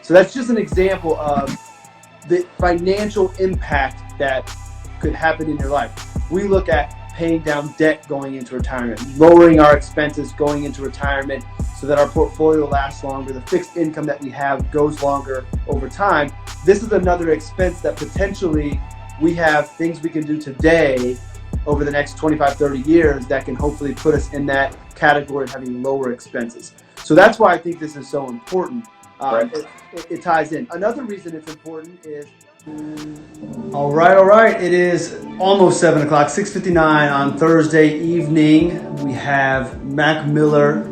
So that's just an example of the financial impact that could happen in your life. We look at paying down debt going into retirement, lowering our expenses going into retirement so that our portfolio lasts longer, the fixed income that we have goes longer over time. This is another expense that potentially we have things we can do today over the next 25, 30 years that can hopefully put us in that category of having lower expenses. So that's why I think this is so important. Right. It ties in. Another reason it's important is, all right. It is almost 7 o'clock, 6:59 on Thursday evening. We have Mac Miller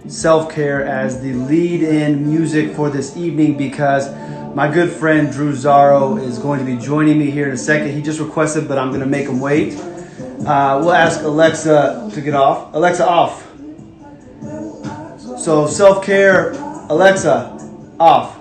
Self-Care as the lead-in music for this evening because my good friend Drew Zaro is going to be joining me here in a second. He just requested, but I'm going to make him wait. We'll ask Alexa to get off. Alexa, off. So self-care, Alexa, off.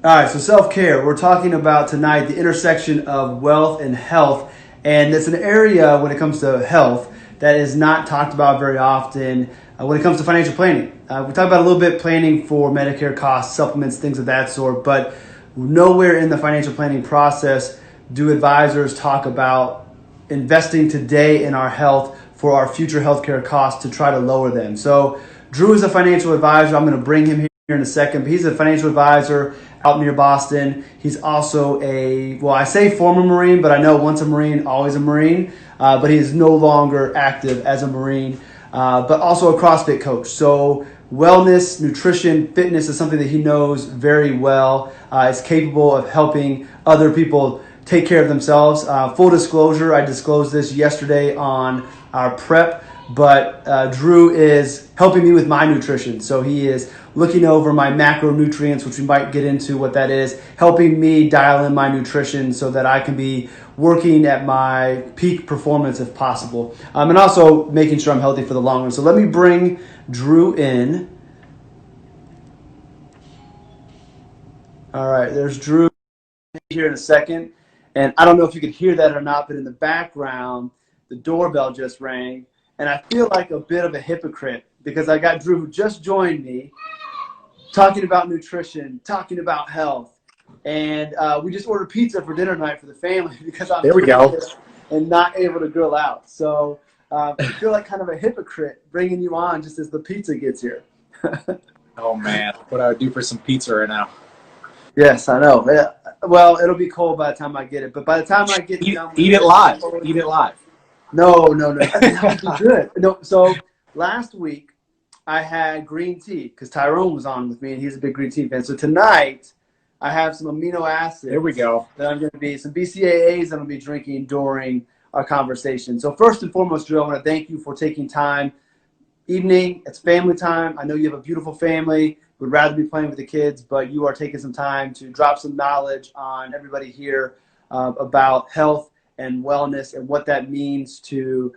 All right, so self-care. We're talking about tonight the intersection of wealth and health. And it's an area when it comes to health that is not talked about very often when it comes to financial planning. We talk about a little bit planning for Medicare costs, supplements, things of that sort, but nowhere in the financial planning process do advisors talk about investing today in our health for our future healthcare costs to try to lower them. So Drew is a financial advisor. I'm going to bring him here in a second, but he's a financial advisor out near Boston. He's also I say former Marine, but I know once a Marine, always a Marine, but he is no longer active as a Marine, but also a CrossFit coach. So wellness, nutrition, fitness is something that he knows very well. Is capable of helping other people take care of themselves. Full disclosure, I disclosed this yesterday on our prep, but Drew is helping me with my nutrition. So he is looking over my macronutrients, which we might get into what that is, helping me dial in my nutrition so that I can be working at my peak performance if possible, and also making sure I'm healthy for the long run. So let me bring Drew in. All right, there's Drew here in a second. And I don't know if you could hear that or not, but in the background, the doorbell just rang. And I feel like a bit of a hypocrite because I got Drew, who just joined me, talking about nutrition, talking about health. And we just ordered pizza for dinner tonight for the family because I'm and not able to grill out. So I feel like kind of a hypocrite bringing you on just as the pizza gets here. Oh, man. What I would do for some pizza right now. Yes, I know. Well, it'll be cold by the time I get it. But by the time I get eat it live. Eat it live. No. That would be good. No, so last week I had green tea because Tyrone was on with me and he's a big green tea fan. So tonight I have some amino acids. There we go. That I'm going to be some BCAAs that I'm going to be drinking during our conversation. So first and foremost, Drew, I want to thank you for taking time. Evening, it's family time. I know you have a beautiful family. Would rather be playing with the kids, but you are taking some time to drop some knowledge on everybody here about health and wellness and what that means to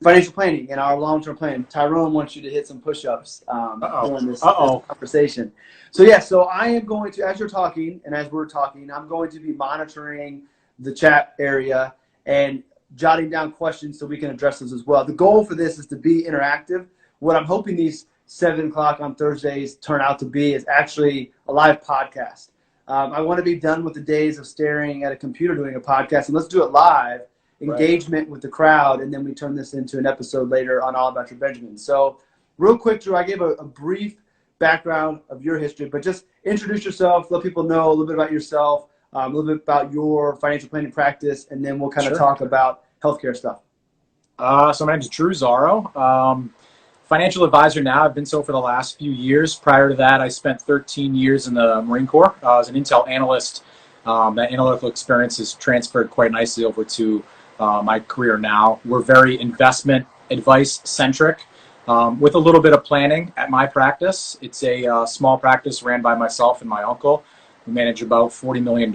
financial planning and our long-term plan. Tyrone wants you to hit some push-ups during this conversation. So I am going to, as you're talking and as we're talking, I'm going to be monitoring the chat area and jotting down questions so we can address those as well. The goal for this is to be interactive. What I'm hoping these 7 o'clock on Thursdays turn out to be is actually a live podcast. I want to be done with the days of staring at a computer doing a podcast, and let's do it live, engagement with the crowd, and then we turn this into an episode later on All About Your Benjamin. So real quick, Drew, I gave a brief background of your history, but just introduce yourself, let people know a little bit about yourself, a little bit about your financial planning practice, and then we'll kind of talk about healthcare stuff. So my name is Drew Zaro. Financial advisor now. I've been so for the last few years. Prior to that, I spent 13 years in the Marine Corps. I was an intel analyst. That analytical experience has transferred quite nicely over to my career now. We're very investment advice centric with a little bit of planning at my practice. It's a small practice ran by myself and my uncle. We manage about $40 million.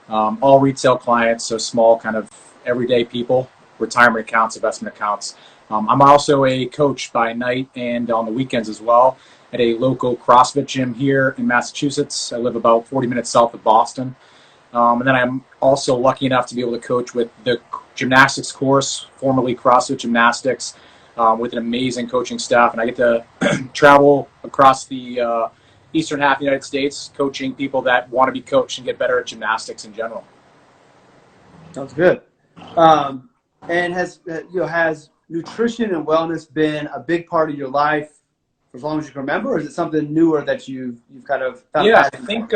All retail clients, so small kind of everyday people, retirement accounts, investment accounts. I'm also a coach by night and on the weekends as well at a local CrossFit gym here in Massachusetts. I live about 40 minutes south of Boston. And then I'm also lucky enough to be able to coach with the gymnastics course, formerly CrossFit Gymnastics, with an amazing coaching staff, and I get to travel across the eastern half of the United States, coaching people that want to be coached and get better at gymnastics in general. Sounds good. And has nutrition and wellness been a big part of your life for as long as you can remember, or is it something newer that you've kind of found? Yeah, I think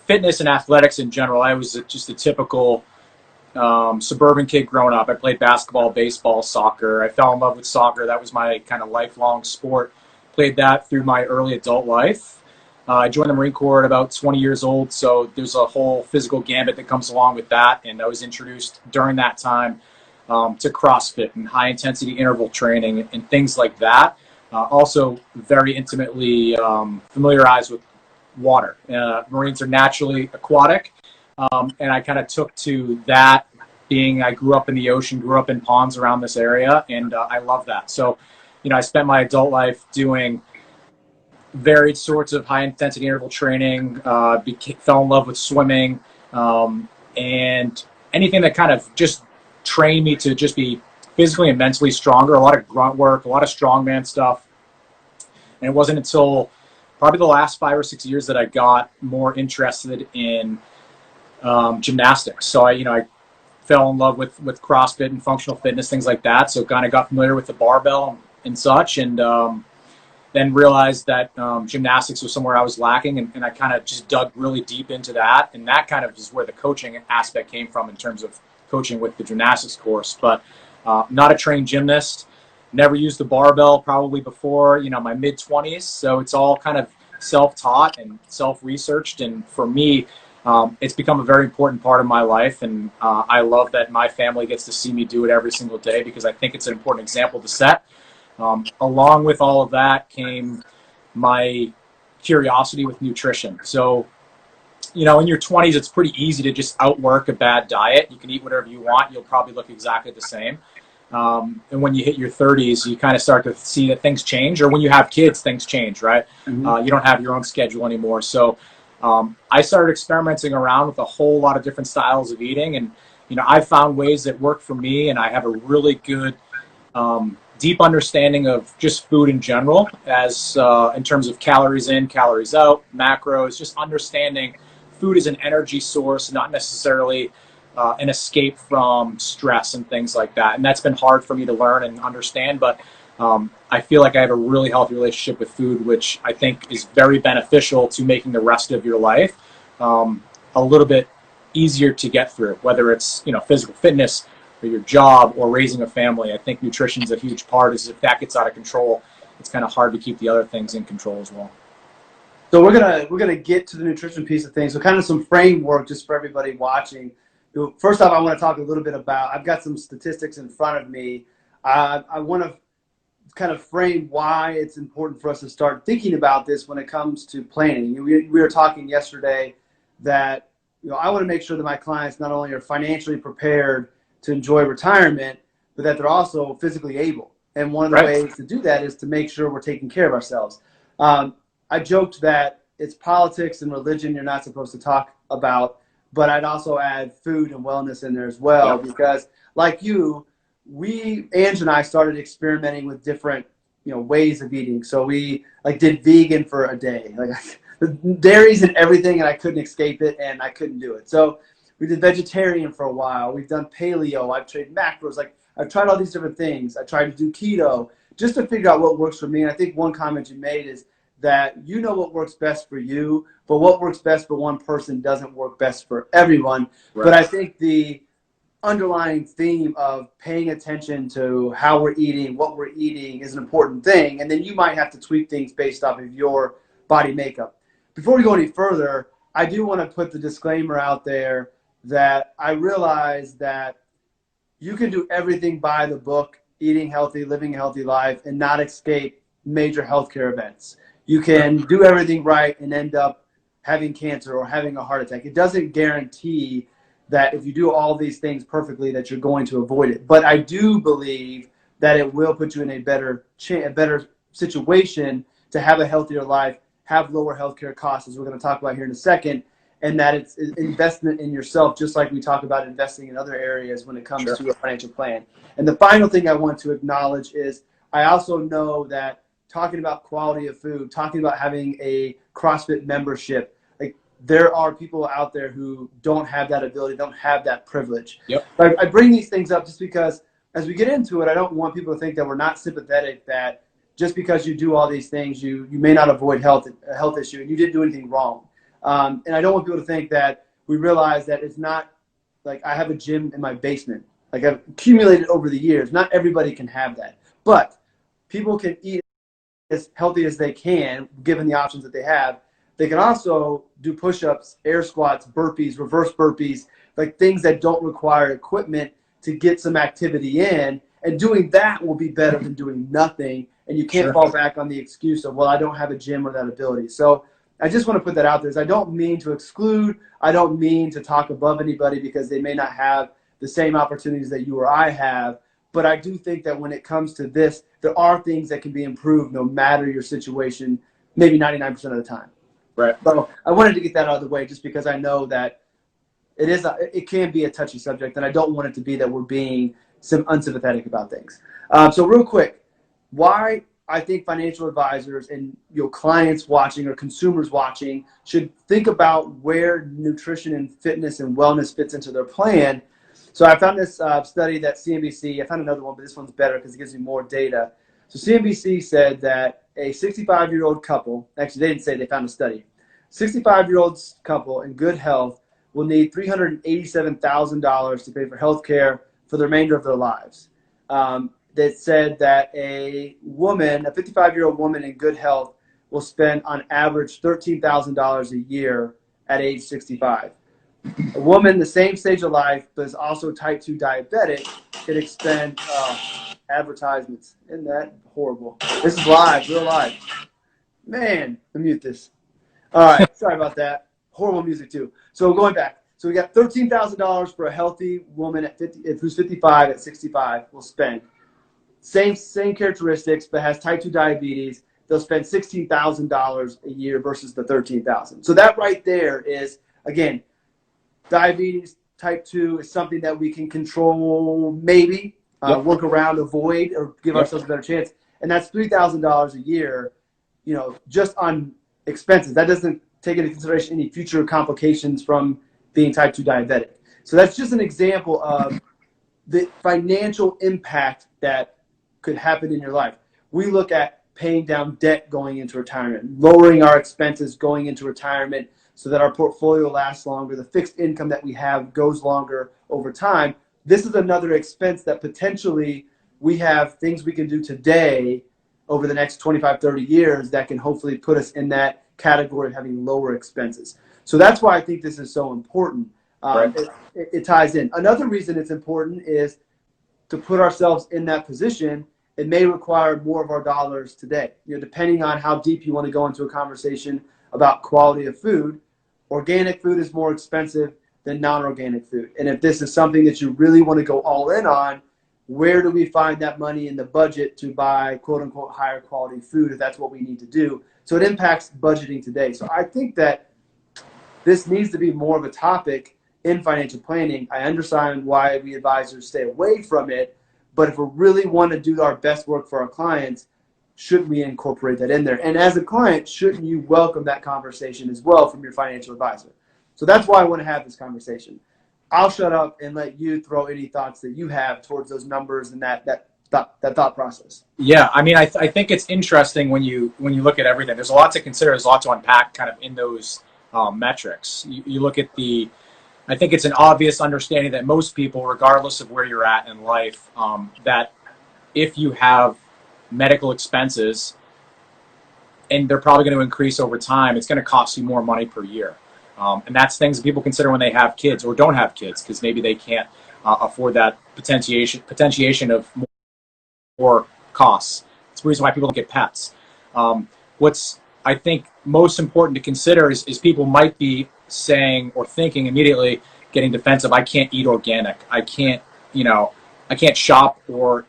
fitness and athletics in general. I was just a typical suburban kid growing up. I played basketball, baseball, soccer. I fell in love with soccer. That was my kind of lifelong sport. Played that through my early adult life. I joined the Marine Corps at about 20 years old, so there's a whole physical gambit that comes along with that. And I was introduced during that time to CrossFit and high-intensity interval training and things like that. Also very intimately familiarized with water. Marines are naturally aquatic, and I kind of took to that, being I grew up in the ocean, grew up in ponds around this area, and I love that. So, I spent my adult life doing varied sorts of high-intensity interval training, fell in love with swimming, and anything that kind of just trained me to just be physically and mentally stronger, a lot of grunt work, a lot of strongman stuff. And it wasn't until probably the last 5 or 6 years that I got more interested in gymnastics. So I fell in love with CrossFit and functional fitness, things like that. So kind of got familiar with the barbell and such, and then realized that gymnastics was somewhere I was lacking, and I kind of just dug really deep into that. And that kind of is where the coaching aspect came from in terms of coaching with the gymnastics course. But not a trained gymnast, never used the barbell probably before, my mid-20s. So it's all kind of self-taught and self-researched. And for me, it's become a very important part of my life. And I love that my family gets to see me do it every single day, because I think it's an important example to set. Along with all of that came my curiosity with nutrition. So, in your 20s, it's pretty easy to just outwork a bad diet. You can eat whatever you want. You'll probably look exactly the same. And when you hit your 30s, you kind of start to see that things change. Or when you have kids, things change, right? Mm-hmm. You don't have your own schedule anymore. So I started experimenting around with a whole lot of different styles of eating. And, I found ways that work for me. And I have a really good deep understanding of just food in general, as in terms of calories in, calories out, macros, just understanding food is an energy source, not necessarily an escape from stress and things like that. And that's been hard for me to learn and understand, but I feel like I have a really healthy relationship with food, which I think is very beneficial to making the rest of your life a little bit easier to get through, whether it's, physical fitness or your job or raising a family. I think nutrition is a huge part. Is if that gets out of control, it's kind of hard to keep the other things in control as well. So we're gonna get to the nutrition piece of things. So kind of some framework just for everybody watching. First off, I want to talk a little bit about, I've got some statistics in front of me. I want to kind of frame why it's important for us to start thinking about this when it comes to planning. We were talking yesterday that I want to make sure that my clients not only are financially prepared to enjoy retirement, but that they're also physically able. And one of the ways to do that is to make sure we're taking care of ourselves. I joked that it's politics and religion you're not supposed to talk about, but I'd also add food and wellness in there as well, because like you, Ange and I started experimenting with different, ways of eating. So we did vegan for a day, dairies and everything, and I couldn't escape it, and I couldn't do it. So we did vegetarian for a while. We've done paleo. I've tried macros. I've tried all these different things. I tried to do keto just to figure out what works for me. And I think one comment you made is that what works best for you, but what works best for one person doesn't work best for everyone. Right. But I think the underlying theme of paying attention to how we're eating, what we're eating is an important thing. And then you might have to tweak things based off of your body makeup. Before we go any further, I do want to put the disclaimer out there that I realize that you can do everything by the book, eating healthy, living a healthy life, and not escape major healthcare events. You can do everything right and end up having cancer or having a heart attack. It doesn't guarantee that if you do all these things perfectly that you're going to avoid it. But I do believe that it will put you in a better situation to have a healthier life, have lower healthcare costs, as we're going to talk about here in a second, and that it's an investment in yourself, just like we talk about investing in other areas when it comes Sure. to a financial plan. And the final thing I want to acknowledge is I also know that talking about quality of food, talking about having a CrossFit membership, like there are people out there who don't have that ability, don't have that privilege. Yep. I bring these things up just because as we get into it, I don't want people to think that we're not sympathetic, that just because you do all these things, you may not avoid a health issue and you didn't do anything wrong. And I don't want people to think that we realize that it's not like I have a gym in my basement. Like I've accumulated over the years. Not everybody can have that. But people can eat as healthy as they can, given the options that they have. They can also do push-ups, air squats, burpees, reverse burpees, like things that don't require equipment to get some activity in. And doing that will be better than doing nothing. And you can't Sure. fall back on the excuse of, well, I don't have a gym or that ability. So I just want to put that out there. I don't mean to exclude. I don't mean to talk above anybody because they may not have the same opportunities that you or I have. But I do think that when it comes to this, there are things that can be improved no matter your situation, maybe 99% of the time. Right. So I wanted to get that out of the way just because I know that it can be a touchy subject, and I don't want it to be that we're being unsympathetic about things. So real quick, why I think financial advisors and clients watching or consumers watching should think about where nutrition and fitness and wellness fits into their plan. So I found this study that CNBC, I found another one, but this one's better because it gives me more data. So CNBC said that a 65-year-old couple, actually they didn't say, they found a study, 65-year-old couple in good health will need $387,000 to pay for health care for the remainder of their lives. That said that a 55-year-old woman in good health will spend on average $13,000 a year at age 65. A woman the same stage of life but is also type 2 diabetic can expend advertisements. Isn't that horrible? This is live, real live. Man, let me mute this. All right, sorry about that. Horrible music too. So going back. So we got $13,000 for a healthy woman who's 55 at 65 will spend. Same characteristics, but has type 2 diabetes. They'll spend $16,000 a year versus the $13,000. So that right there is, again, diabetes type 2 is something that we can control, maybe work around, avoid, or give ourselves a better chance. And that's $3,000 a year, just on expenses. That doesn't take into consideration any future complications from being type 2 diabetic. So that's just an example of the financial impact that could happen in your life. We look at paying down debt going into retirement, lowering our expenses going into retirement so that our portfolio lasts longer, the fixed income that we have goes longer over time. This is another expense that potentially we have things we can do today over the next 25, 30 years that can hopefully put us in that category of having lower expenses. So that's why I think this is so important. Right. It ties in. Another reason it's important is to put ourselves in that position. It may require more of our dollars today. Depending on how deep you want to go into a conversation about quality of food, organic food is more expensive than non-organic food. And if this is something that you really want to go all in on, where do we find that money in the budget to buy quote unquote higher quality food if that's what we need to do? So it impacts budgeting today. So I think that this needs to be more of a topic in financial planning. I understand why we advisors stay away from it, but if we really want to do our best work for our clients, shouldn't we incorporate that in there? And as a client, shouldn't you welcome that conversation as well from your financial advisor? So that's why I want to have this conversation. I'll shut up and let you throw any thoughts that you have towards those numbers and that thought process. Yeah, I mean, I think it's interesting when you look at everything. There's a lot to consider. There's a lot to unpack kind of in those metrics. You look at I think it's an obvious understanding that most people, regardless of where you're at in life, that if you have medical expenses, and they're probably going to increase over time, it's going to cost you more money per year. And that's things that people consider when they have kids or don't have kids, because maybe they can't afford that potentiation of more costs. It's the reason why people don't get pets. What's, I think, most important to consider is people might be saying or thinking immediately, getting defensive, I can't eat organic. I can't shop or,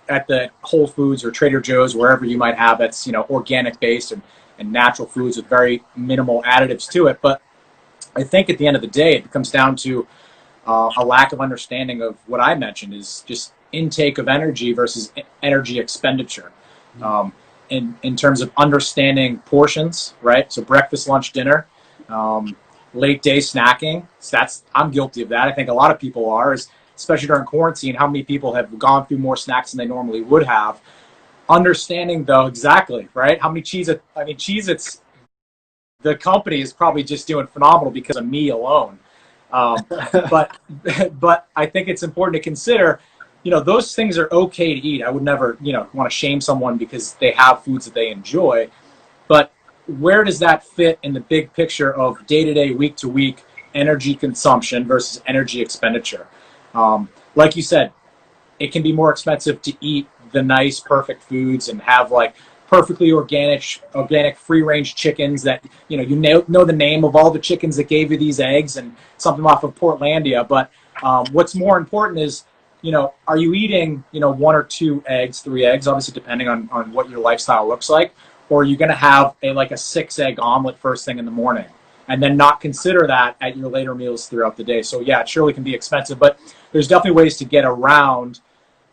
at the Whole Foods or Trader Joe's, wherever you might have that's, organic based and natural foods with very minimal additives to it. But I think at the end of the day, it comes down to a lack of understanding of what I mentioned is just intake of energy versus energy expenditure. Um, in terms of understanding portions, right? So breakfast, lunch, dinner, um, late day snacking. So I'm guilty of that. I think a lot of people are, especially during quarantine. How many people have gone through more snacks than they normally would have? Understanding though exactly, right? How many Cheez-Its, the company is probably just doing phenomenal because of me alone. But but I think it's important to consider, those things are okay to eat. I would never, want to shame someone because they have foods that they enjoy. But where does that fit in the big picture of day-to-day, week-to-week energy consumption versus energy expenditure? Like you said, it can be more expensive to eat the nice, perfect foods and have like perfectly organic, free-range chickens that know the name of all the chickens that gave you these eggs and something off of Portlandia. But what's more important is, are you eating one or two eggs, three eggs, obviously depending on what your lifestyle looks like, or are you going to have like a 6-egg omelet first thing in the morning? And then not consider that at your later meals throughout the day. So yeah, it surely can be expensive, but there's definitely ways to get around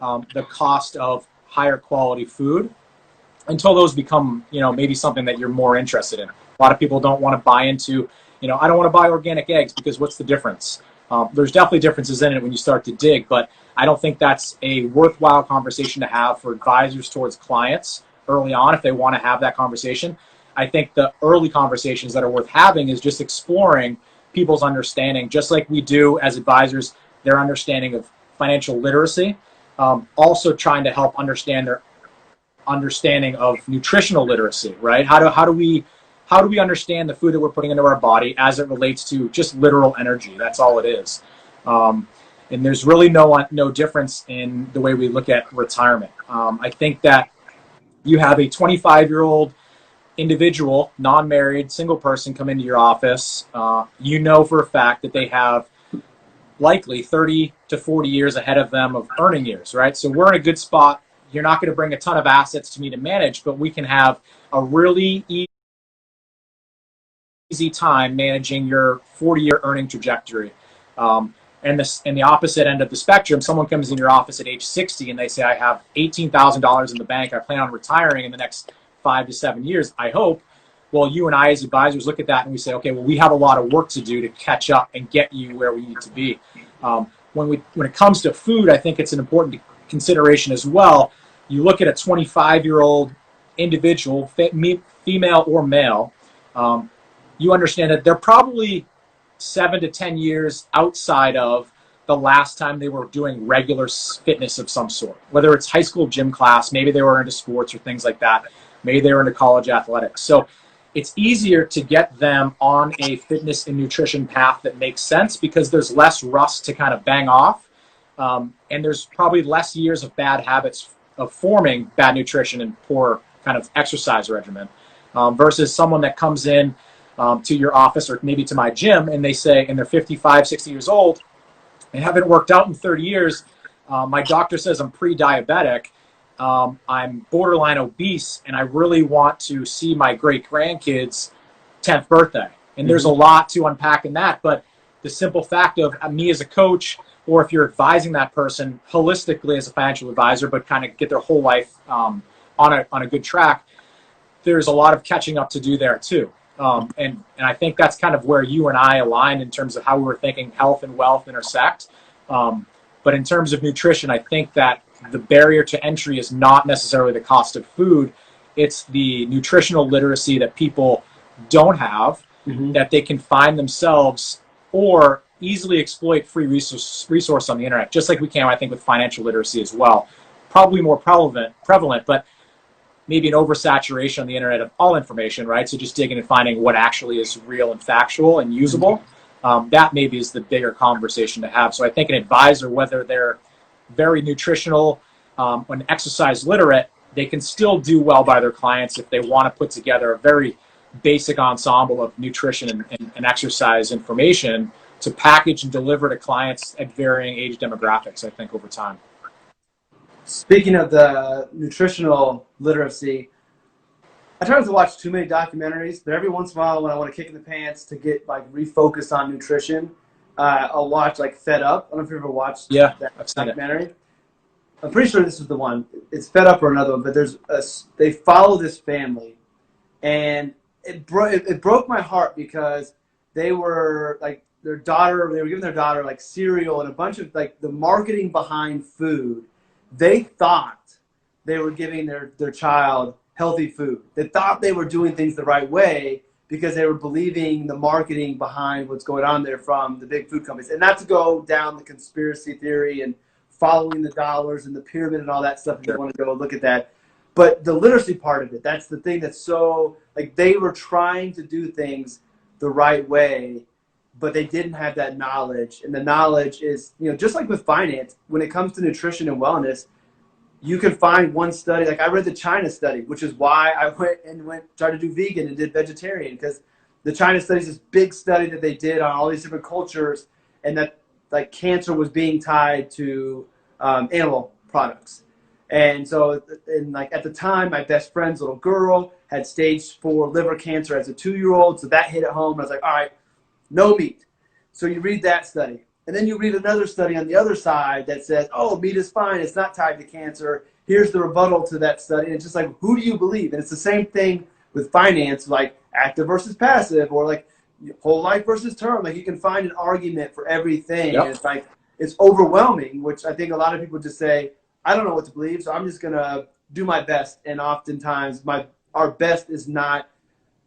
the cost of higher quality food until those become, maybe something that you're more interested in. A lot of people don't want to buy into, I don't want to buy organic eggs because what's the difference? There's definitely differences in it when you start to dig, but I don't think that's a worthwhile conversation to have for advisors towards clients early on if they want to have that conversation. I think the early conversations that are worth having is just exploring people's understanding, just like we do as advisors, their understanding of financial literacy. Also trying to help understand their understanding of nutritional literacy, right? How do we understand the food that we're putting into our body as it relates to just literal energy? That's all it is. And there's really no difference in the way we look at retirement. I think that you have a 25-year-old individual, non-married, single person come into your office. You know for a fact that they have likely 30 to 40 years ahead of them of earning years, right? So we're in a good spot. You're not going to bring a ton of assets to me to manage, but we can have a really easy time managing your 40-year earning trajectory. And the opposite end of the spectrum, someone comes in your office at age 60 and they say, I have $18,000 in the bank. I plan on retiring in the next 5 to 7 years, I hope. Well, you and I as advisors look at that and we say, okay, well, we have a lot of work to do to catch up and get you where we need to be. When it comes to food, I think it's an important consideration as well. You look at a 25-year-old individual, female or male, you understand that they're probably 7 to 10 years outside of the last time they were doing regular fitness of some sort, whether it's high school gym class, maybe they were into sports or things like that. Maybe they were into college athletics. So it's easier to get them on a fitness and nutrition path that makes sense because there's less rust to kind of bang off. And there's probably less years of bad habits of forming bad nutrition and poor kind of exercise regimen versus someone that comes in to your office or maybe to my gym and they say, and they're 55, 60 years old, and haven't worked out in 30 years. My doctor says I'm pre-diabetic. I'm borderline obese, and I really want to see my great-grandkids' 10th birthday. And there's a lot to unpack in that, but the simple fact of me as a coach, or if you're advising that person holistically as a financial advisor, but kind of get their whole life on a good track, there's a lot of catching up to do there too. And I think that's kind of where you and I align in terms of how we were thinking health and wealth intersect. But in terms of nutrition, I think that the barrier to entry is not necessarily the cost of food. It's the nutritional literacy that people don't have, that they can find themselves or easily exploit free resource on the internet, just like we can, I think, with financial literacy as well. Probably more prevalent, but maybe an oversaturation on the internet of all information, right? So just digging and finding what actually is real and factual and usable. That maybe is the bigger conversation to have. So I think an advisor, whether they're very nutritional and exercise literate, they can still do well by their clients if they want to put together a very basic ensemble of nutrition and exercise information to package and deliver to clients at varying age demographics, I think, over time. Speaking of the nutritional literacy, I try not to watch too many documentaries, but every once in a while when I want to kick in the pants to get like refocused on nutrition, I'll watch like Fed Up. I don't know if you ever watched Yeah, that I've seen it. documentary. I'm pretty sure this is the one. It's Fed Up or another one, but they follow this family, and it broke my heart because they were like they were giving their daughter like cereal and a bunch of like the marketing behind food. They thought they were giving their child healthy food. They thought they were doing things the right way because they were believing the marketing behind what's going on there from the big food companies. And not to go down the conspiracy theory and following the dollars and the pyramid and all that stuff if you want to go look at that. But the literacy part of it, that's the thing that's so, like they were trying to do things the right way, but they didn't have that knowledge. And the knowledge is, just like with finance, when it comes to nutrition and wellness, you can find one study, like I read the China study, which is why I tried to do vegan and did vegetarian, because the China study is this big study that they did on all these different cultures, and that like cancer was being tied to animal products. And so, like at the time, my best friend's little girl had stage 4 liver cancer as a 2-year-old, so that hit at home. I was like, all right, no meat. So you read that study. And then you read another study on the other side that says, oh, meat is fine. It's not tied to cancer. Here's the rebuttal to that study. And it's just like, who do you believe? And it's the same thing with finance, like active versus passive, or like whole life versus term. Like you can find an argument for everything. Yep. And it's like, it's overwhelming, which I think a lot of people just say, I don't know what to believe, so I'm just going to do my best. And oftentimes our best is not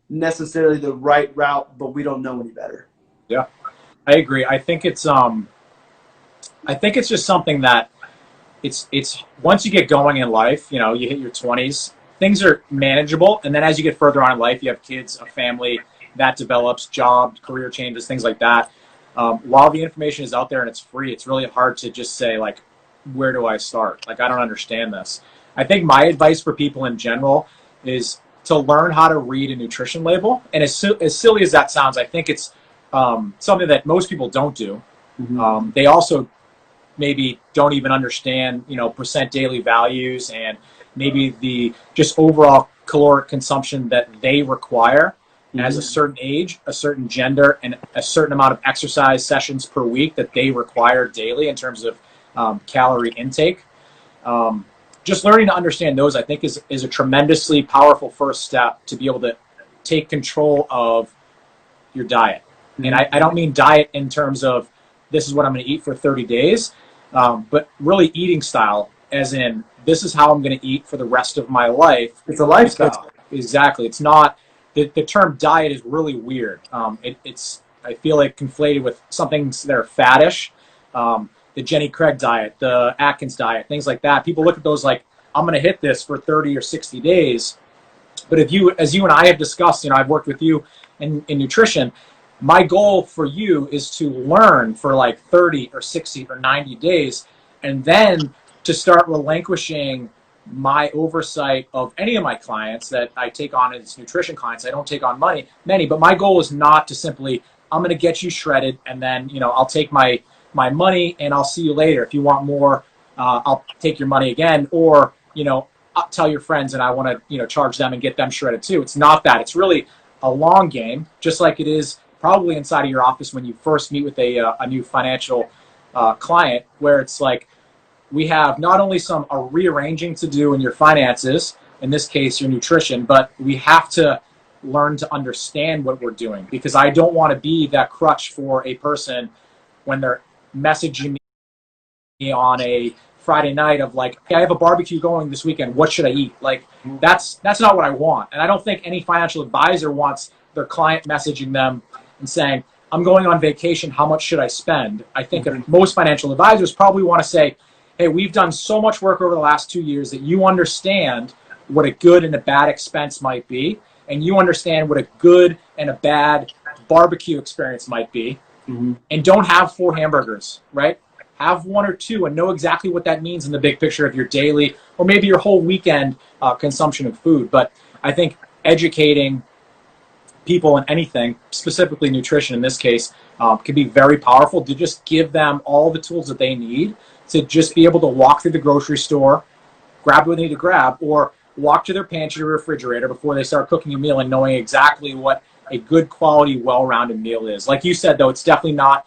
necessarily the right route, but we don't know any better. Yeah, I agree. I think it's just something that it's once you get going in life, you hit your 20s, things are manageable, and then as you get further on in life, you have kids, a family, that develops, job, career changes, things like that. While the information is out there and it's free, it's really hard to just say like, where do I start? Like, I don't understand this. I think my advice for people in general is to learn how to read a nutrition label. And as silly as that sounds, I think it's something that most people don't do. Mm-hmm. They also maybe don't even understand, percent daily values and maybe the just overall caloric consumption that they require as a certain age, a certain gender, and a certain amount of exercise sessions per week that they require daily in terms of calorie intake. Just learning to understand those, I think, is a tremendously powerful first step to be able to take control of your diet. And I don't mean diet in terms of this is what I'm going to eat for 30 days, but really eating style, as in this is how I'm going to eat for the rest of my life. It's a lifestyle. Exactly. It's not, the term diet is really weird. It's I feel like conflated with some things that are faddish. The Jenny Craig diet, the Atkins diet, things like that. People look at those like, I'm going to hit this for 30 or 60 days. But as you and I have discussed, I've worked with you in nutrition, my goal for you is to learn for like 30 or 60 or 90 days, and then to start relinquishing my oversight of any of my clients that I take on as nutrition clients. I don't take on many, but my goal is not to simply, I'm going to get you shredded, and then, I'll take my money and I'll see you later. If you want more, I'll take your money again, or, I'll tell your friends and I want to, charge them and get them shredded too. It's not that. It's really a long game, just like it is probably inside of your office when you first meet with a new financial client, where it's like, we have not only a rearranging to do in your finances, in this case, your nutrition, but we have to learn to understand what we're doing, because I don't want to be that crutch for a person when they're messaging me on a Friday night of like, hey, I have a barbecue going this weekend. What should I eat? Like, that's not what I want. And I don't think any financial advisor wants their client messaging them and saying, I'm going on vacation. How much should I spend? I think most financial advisors probably want to say, hey, we've done so much work over the last 2 years that you understand what a good and a bad expense might be, and you understand what a good and a bad barbecue experience might be, and don't have 4 hamburgers, right? Have 1 or 2 and know exactly what that means in the big picture of your daily or maybe your whole weekend consumption of food. But I think educating people in anything, specifically nutrition in this case, can be very powerful to just give them all the tools that they need to just be able to walk through the grocery store, grab what they need to grab, or walk to their pantry or refrigerator before they start cooking a meal and knowing exactly what a good quality, well-rounded meal is. Like you said, though, it's definitely not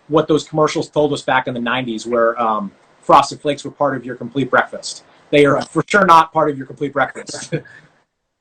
what those commercials told us back in the 90s where Frosted Flakes were part of your complete breakfast. They are for sure not part of your complete breakfast.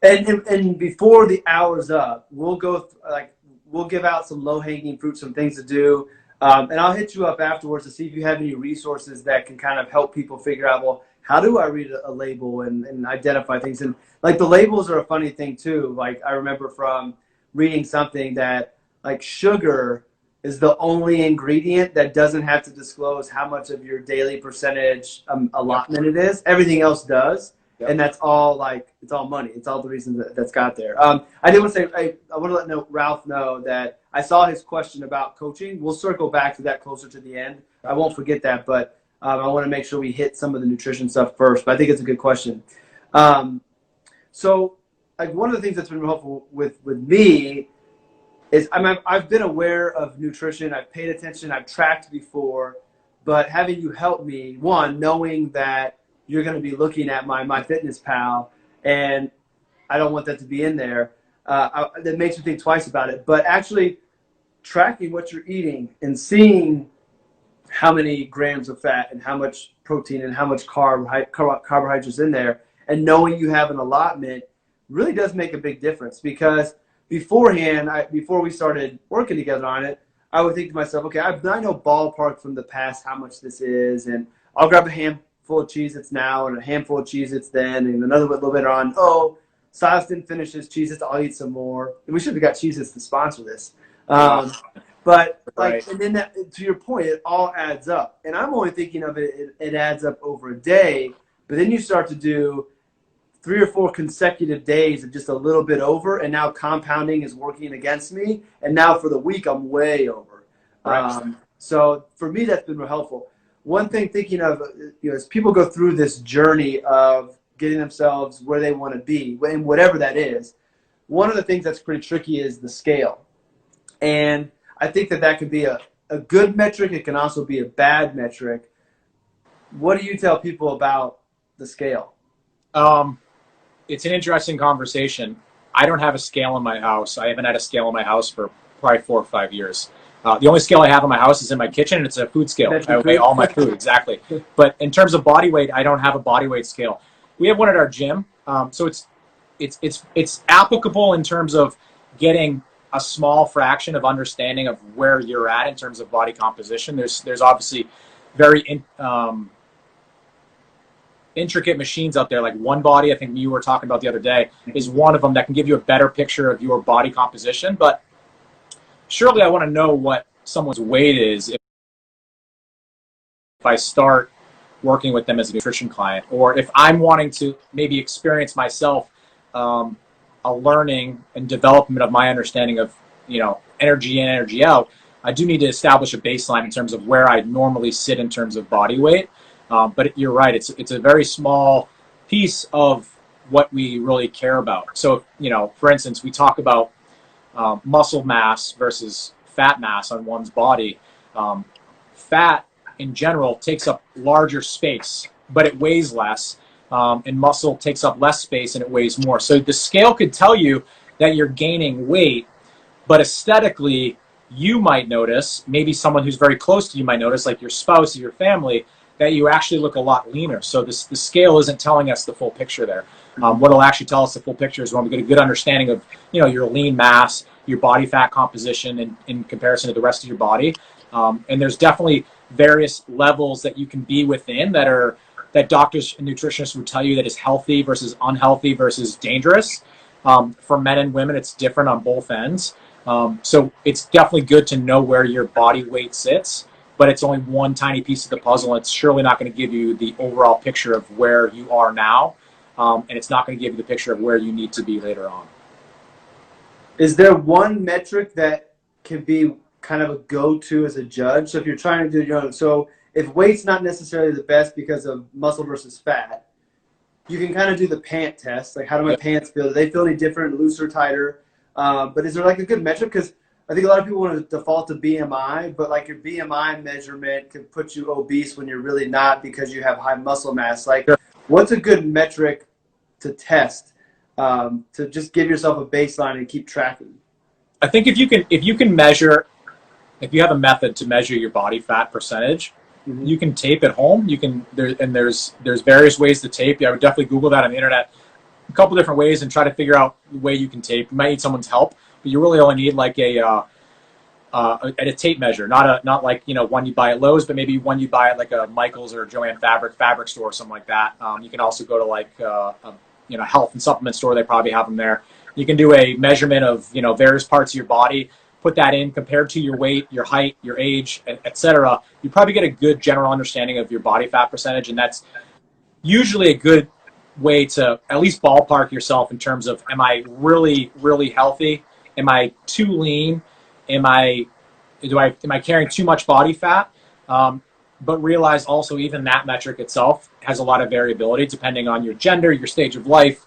And before the hour's up, we'll give out some low hanging fruit, some things to do, and I'll hit you up afterwards to see if you have any resources that can kind of help people figure out, well, how do I read a label and identify things? And like the labels are a funny thing too. Like I remember from reading something that like sugar is the only ingredient that doesn't have to disclose how much of your daily percentage allotment it is. Everything else does. Yep. And that's all it's all money. It's all the reason that's got there. I did want to say, I want to let Ralph know that I saw his question about coaching. We'll circle back to that closer to the end. I won't forget that, but I want to make sure we hit some of the nutrition stuff first. But I think it's a good question. So like one of the things that's been helpful with me is I've been aware of nutrition. I've paid attention. I've tracked before, but having you help me, one, knowing that you're going to be looking at my MyFitnessPal, and I don't want that to be in there. That makes me think twice about it. But actually tracking what you're eating and seeing how many grams of fat and how much protein and how much carbohydrates in there, and knowing you have an allotment really does make a big difference. Because beforehand, before we started working together on it, I would think to myself, okay, I know ballpark from the past how much this is, and I'll grab a handful of Cheez-Its now and a handful of Cheez-Its then, and another little bit on, Silas didn't finish his Cheez-Its, I'll eat some more. And we should have got Cheez-Its to sponsor this. But like, and then to your point, it all adds up. And I'm only thinking of it adds up over a day, but then you start to do 3 or 4 consecutive days of just a little bit over, and now compounding is working against me. And now for the week, I'm way over. Right. So for me, that's been real helpful. One thing thinking of, as people go through this journey of getting themselves where they want to be, and whatever that is, one of the things that's pretty tricky is the scale. And I think that can be a good metric. It can also be a bad metric. What do you tell people about the scale? It's an interesting conversation. I don't have a scale in my house. I haven't had a scale in my house for probably 4 or 5 years. The only scale I have in my house is in my kitchen, and it's a food scale. I weigh all my food, exactly. But in terms of body weight, I don't have a body weight scale. We have one at our gym, so it's applicable in terms of getting a small fraction of understanding of where you're at in terms of body composition. There's obviously very intricate machines out there, like OneBody, I think you were talking about the other day, is one of them that can give you a better picture of your body composition. But surely I want to know what someone's weight is if I start working with them as a nutrition client, or if I'm wanting to maybe experience myself a learning and development of my understanding of, energy in, energy out. I do need to establish a baseline in terms of where I normally sit in terms of body weight. But you're right, it's a very small piece of what we really care about. So, for instance, we talk about muscle mass versus fat mass on one's body. Fat in general takes up larger space, but it weighs less. And muscle takes up less space and it weighs more. So the scale could tell you that you're gaining weight, but aesthetically, you might notice, maybe someone who's very close to you might notice, like your spouse or your family, that you actually look a lot leaner. So the scale isn't telling us the full picture there. What will actually tell us the full picture is when we get a good understanding of, your lean mass, your body fat composition in comparison to the rest of your body. And there's definitely various levels that you can be within that doctors and nutritionists would tell you that is healthy versus unhealthy versus dangerous. For men and women, it's different on both ends. So it's definitely good to know where your body weight sits, but it's only one tiny piece of the puzzle. And it's surely not going to give you the overall picture of where you are now. And it's not going to give you the picture of where you need to be later on. Is there one metric that can be kind of a go-to as a judge? So if you're trying to do your own, so if weight's not necessarily the best because of muscle versus fat, you can kind of do the pant test. Like, how do my pants feel? Do they feel any different, looser, tighter? But is there like a good metric? Because I think a lot of people want to default to BMI, but like your BMI measurement can put you obese when you're really not because you have high muscle mass. Like, what's a good metric to test to just give yourself a baseline and keep tracking? I think if you can measure, if you have a method to measure your body fat percentage, Mm-hmm. you can tape at home. You can there's various ways to tape. I would definitely Google that on the internet, a couple different ways, and try to figure out the way you can tape. You might need someone's help, but you really only need like a tape measure, not like one you buy at Lowe's, but maybe one you buy at like a Michael's or Joann fabric store or something like that. You can also go to like a health and supplement store. They probably have them there. You can do a measurement of various parts of your body, put that in compared to your weight, your height, your age, etc. You probably get a good general understanding of your body fat percentage, and that's usually a good way to at least ballpark yourself in terms of, am I really, really healthy? Am I too lean? Am I carrying too much body fat? But realize also even that metric itself has a lot of variability depending on your gender, your stage of life.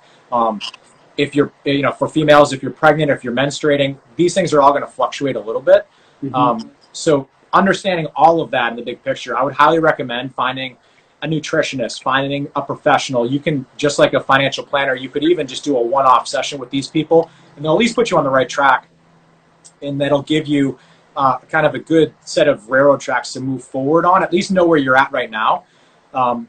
If you're, for females, if you're pregnant, if you're menstruating, these things are all going to fluctuate a little bit. Mm-hmm. So understanding all of that in the big picture, I would highly recommend finding a nutritionist, finding a professional. You can, just like a financial planner, you could even just do a one-off session with these people, and they'll at least put you on the right track. And that'll give you kind of a good set of railroad tracks to move forward on, at least know where you're at right now,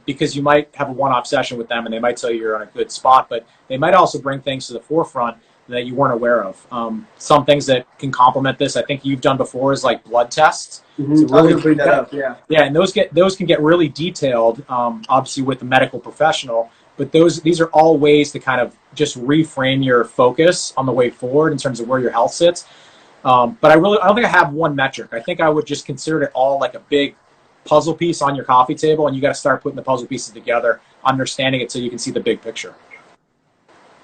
because you might have a one-off session with them and they might tell you you're on a good spot, but they might also bring things to the forefront that you weren't aware of. Some things that can complement this, I think you've done before, is like blood tests. Mm-hmm. To really bring that up, yeah. Yeah, and those can get really detailed, obviously with the medical professional. But these are all ways to kind of just reframe your focus on the way forward in terms of where your health sits. But I don't think I have one metric. I think I would just consider it all like a big puzzle piece on your coffee table, and you got to start putting the puzzle pieces together, understanding it so you can see the big picture.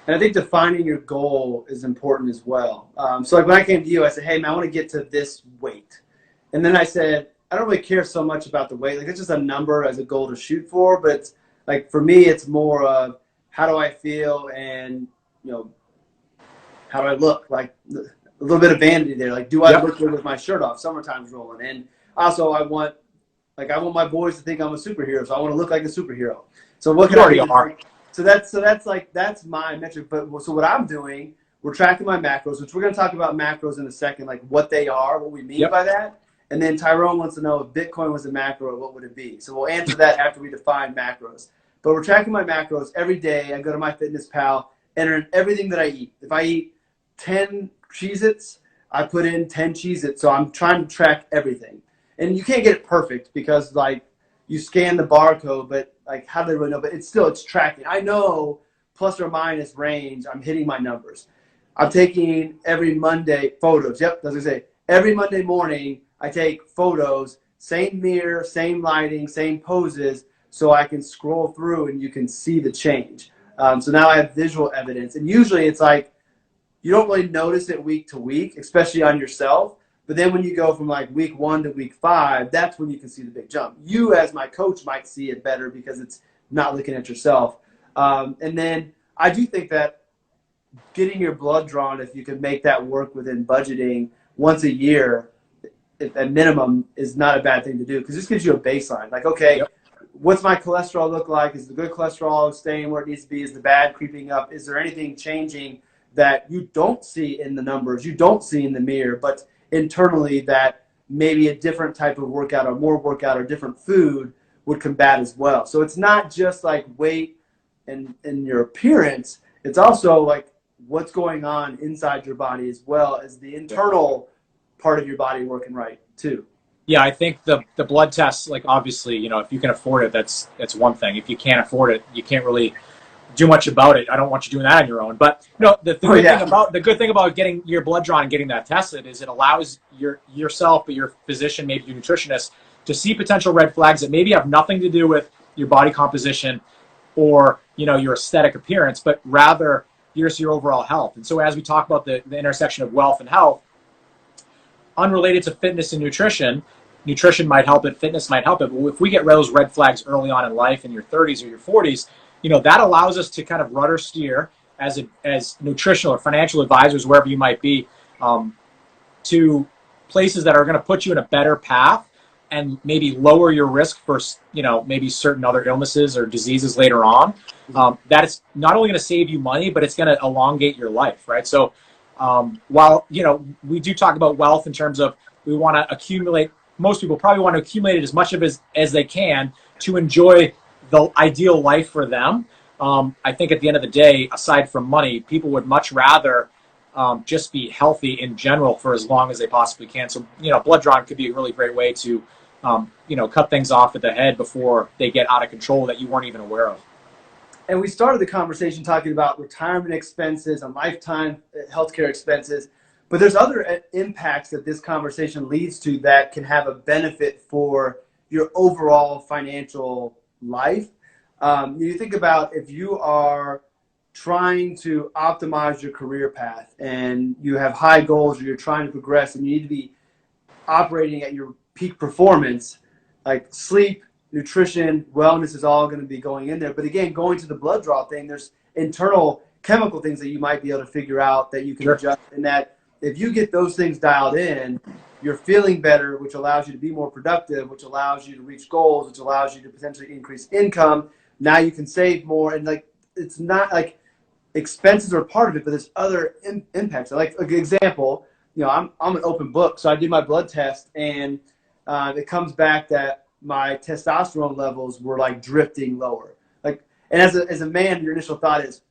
And I think defining your goal is important as well. So like when I came to you, I said, hey man, I want to get to this weight. And then I said, I don't really care so much about the weight. Like it's just a number as a goal to shoot for. But it's, like for me, it's more of how do I feel and, how do I look? Like a little bit of vanity there. Like, do I look good with my shirt off? Summertime's rolling. And also I want my boys to think I'm a superhero. So I want to look like a superhero. So what can I do? So that's my metric. But so what I'm doing, we're tracking my macros, which we're going to talk about macros in a second, like what they are, what we mean by that. And then Tyrone wants to know if Bitcoin was a macro, what would it be? So we'll answer that after we define macros. But we're tracking my macros every day. I go to MyFitnessPal, enter in everything that I eat. If I eat 10 Cheez-Its, I put in 10 Cheez-Its. So I'm trying to track everything. And you can't get it perfect because like you scan the barcode, but like how do they really know? But it's tracking. I know plus or minus range, I'm hitting my numbers. I'm taking every Monday photos. Yep, as I say, every Monday morning I take photos, same mirror, same lighting, same poses, so I can scroll through and you can see the change. So now I have visual evidence. And usually it's like you don't really notice it week to week, especially on yourself. But then when you go from like week 1 to week 5, that's when you can see the big jump. You as my coach might see it better because it's not looking at yourself. And then I do think that getting your blood drawn, if you could make that work within budgeting once a year, at minimum, is not a bad thing to do because this gives you a baseline. Like, okay, what's my cholesterol look like? Is the good cholesterol staying where it needs to be? Is the bad creeping up? Is there anything changing that you don't see in the numbers, you don't see in the mirror, but internally that maybe a different type of workout or more workout or different food would combat as well? So it's not just like weight and your appearance. It's also like what's going on inside your body as well as the internal part of your body working right too. Yeah, I think the blood tests, like obviously, if you can afford it, that's one thing. If you can't afford it, you can't really do much about it. I don't want you doing that on your own. But the good thing about getting your blood drawn and getting that tested is it allows yourself, but your physician, maybe your nutritionist, to see potential red flags that maybe have nothing to do with your body composition or your aesthetic appearance, but rather just your overall health. And so as we talk about the intersection of wealth and health, unrelated to fitness and nutrition might help it, fitness might help it. But if we get those red flags early on in life, in your 30s or your 40s, that allows us to kind of rudder steer as nutritional or financial advisors, wherever you might be, to places that are going to put you in a better path and maybe lower your risk for, maybe certain other illnesses or diseases later on, that it's not only going to save you money, but it's going to elongate your life, right? So while, we do talk about wealth in terms of we want to accumulate, most people probably want to accumulate it as much of as they can to enjoy the ideal life for them. I think at the end of the day, aside from money, people would much rather just be healthy in general for as long as they possibly can. So, blood drawing could be a really great way to, cut things off at the head before they get out of control that you weren't even aware of. And we started the conversation talking about retirement expenses and lifetime healthcare expenses, but there's other impacts that this conversation leads to that can have a benefit for your overall financial life. You think about if you are trying to optimize your career path and you have high goals or you're trying to progress and you need to be operating at your peak performance, like sleep, nutrition, wellness is all going to be going in there. But again, going to the blood draw thing, there's internal chemical things that you might be able to figure out that you can adjust, and that if you get those things dialed in, you're feeling better, which allows you to be more productive, which allows you to reach goals, which allows you to potentially increase income. Now you can save more, and like it's not like expenses are part of it, but there's other impacts. Like an example, I'm an open book, so I did my blood test, and it comes back that my testosterone levels were like drifting lower. Like, and as a man, your initial thought is,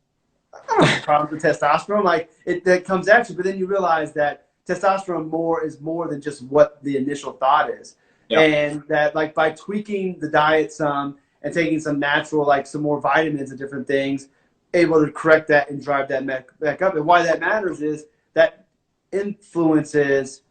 I don't have a problem with testosterone. Like that comes at you, but then you realize that testosterone is more than just what the initial thought is. Yep. And that like by tweaking the diet some and taking some natural, like some more vitamins and different things, able to correct that and drive that back up. And why that matters is that influences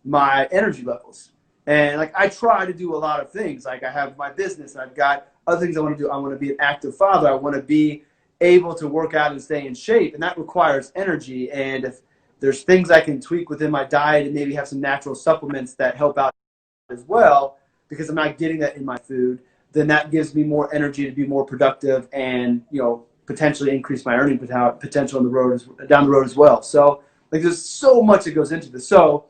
my energy levels. And like I try to do a lot of things. Like I have my business, and I've got other things I want to do. I want to be an active father. I want to be able to work out and stay in shape, and that requires energy. And if there's things I can tweak within my diet and maybe have some natural supplements that help out as well, because I'm not getting that in my food, then that gives me more energy to be more productive and potentially increase my earning potential down the road as well. So like there's so much that goes into this. So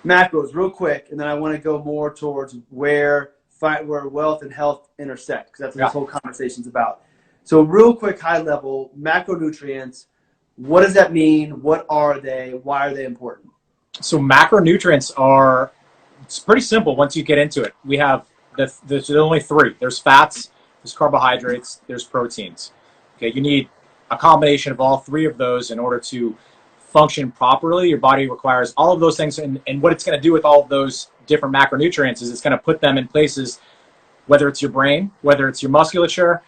macros real quick, and then I want to go more towards where wealth and health intersect, because that's what this whole conversation's about. So real quick, high level, macronutrients, what does that mean? What are they? Why are they important? So macronutrients it's pretty simple once you get into it. We have, there's only three. There's fats, there's carbohydrates, there's proteins. Okay, you need a combination of all three of those in order to function properly. Your body requires all of those things, and what it's going to do with all of those different macronutrients is it's going to put them in places, whether it's your brain, whether it's your musculature,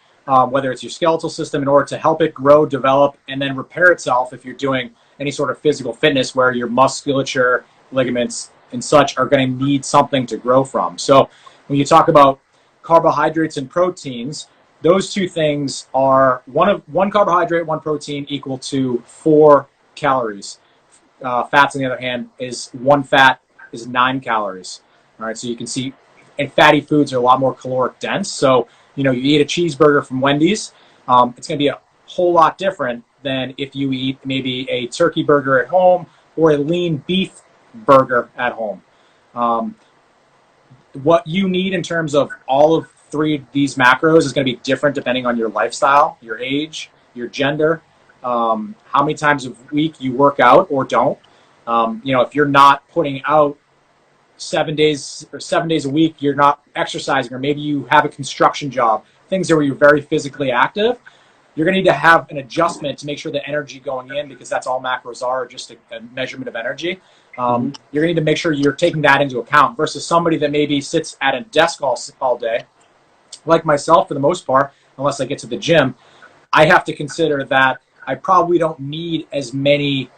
whether it's your skeletal system, in order to help it grow, develop, and then repair itself if you're doing any sort of physical fitness where your musculature, ligaments, and such are going to need something to grow from. So when you talk about carbohydrates and proteins, those two things are one carbohydrate, one protein equal to 4 calories. Fats, on the other hand, is one fat is 9 calories. All right, so you can see, and fatty foods are a lot more caloric dense. So you eat a cheeseburger from Wendy's, it's going to be a whole lot different than if you eat maybe a turkey burger at home or a lean beef burger at home. What you need in terms of all of three of these macros is going to be different depending on your lifestyle, your age, your gender, how many times a week you work out or don't. If you're not putting out 7 days a week, you're not exercising, or maybe you have a construction job, things where you're very physically active, you're going to need to have an adjustment to make sure the energy going in, because that's all macros are, just a measurement of energy. You're going to need to make sure you're taking that into account versus somebody that maybe sits at a desk all day, like myself for the most part, unless I get to the gym. I have to consider that I probably don't need as many,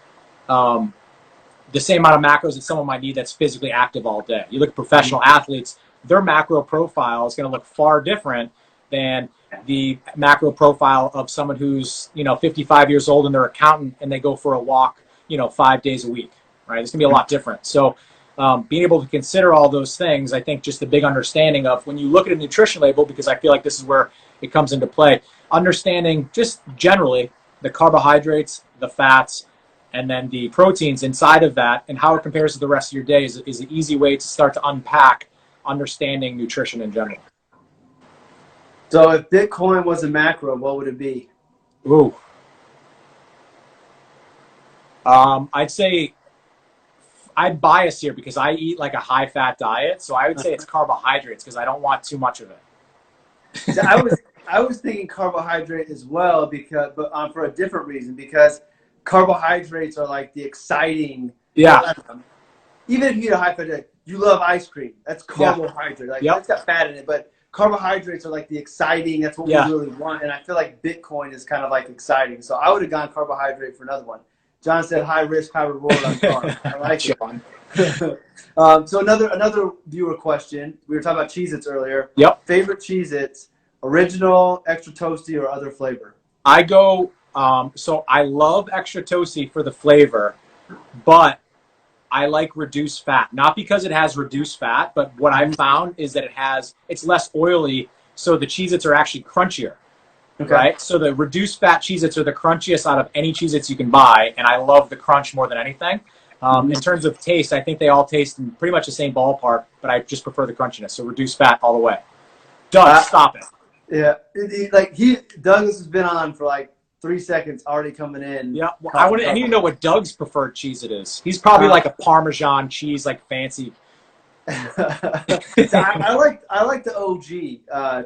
the same amount of macros that someone might need that's physically active all day. You look at professional athletes, their macro profile is going to look far different than the macro profile of someone who's 55 years old and they're an accountant and they go for a walk 5 days a week, right? It's going to be a lot different. So being able to consider all those things, I think just the big understanding of when you look at a nutrition label, because I feel like this is where it comes into play, understanding just generally the carbohydrates, the fats, and then the proteins inside of that and how it compares to the rest of your day is an easy way to start to unpack understanding nutrition in general. So if Bitcoin was a macro, what would it be? Ooh. I'd say I'd bias here because I eat like a high-fat diet, so I would say it's carbohydrates because I don't want too much of it. So I was thinking carbohydrate as well but for a different reason, because carbohydrates are like the exciting. Yeah. Even if you eat a high fat diet, you love ice cream. That's carbohydrate. Like it's got fat in it, but carbohydrates are like the exciting. That's what we really want. And I feel like Bitcoin is kind of like exciting. So I would have gone carbohydrate for another one. John said high risk, high reward on carb. I like it. So another viewer question. We were talking about Cheez-Its earlier. Yep. Favorite Cheez-Its, original, extra toasty, or other flavor? I go, so I love extra toasty for the flavor, but I like reduced fat. Not because it has reduced fat, but what I've found is that it's less oily, so the Cheez-Its are actually crunchier. Okay. Right? So the reduced fat Cheez-Its are the crunchiest out of any Cheez-Its you can buy, and I love the crunch more than anything. In terms of taste, I think they all taste in pretty much the same ballpark, but I just prefer the crunchiness. So reduced fat all the way. Doug, stop it. Yeah, Douglas has been on for like 3 seconds, already coming in. Yeah, well, I need to know what Doug's preferred Cheez-It is. He's probably like a Parmesan cheese, like fancy. I like the OG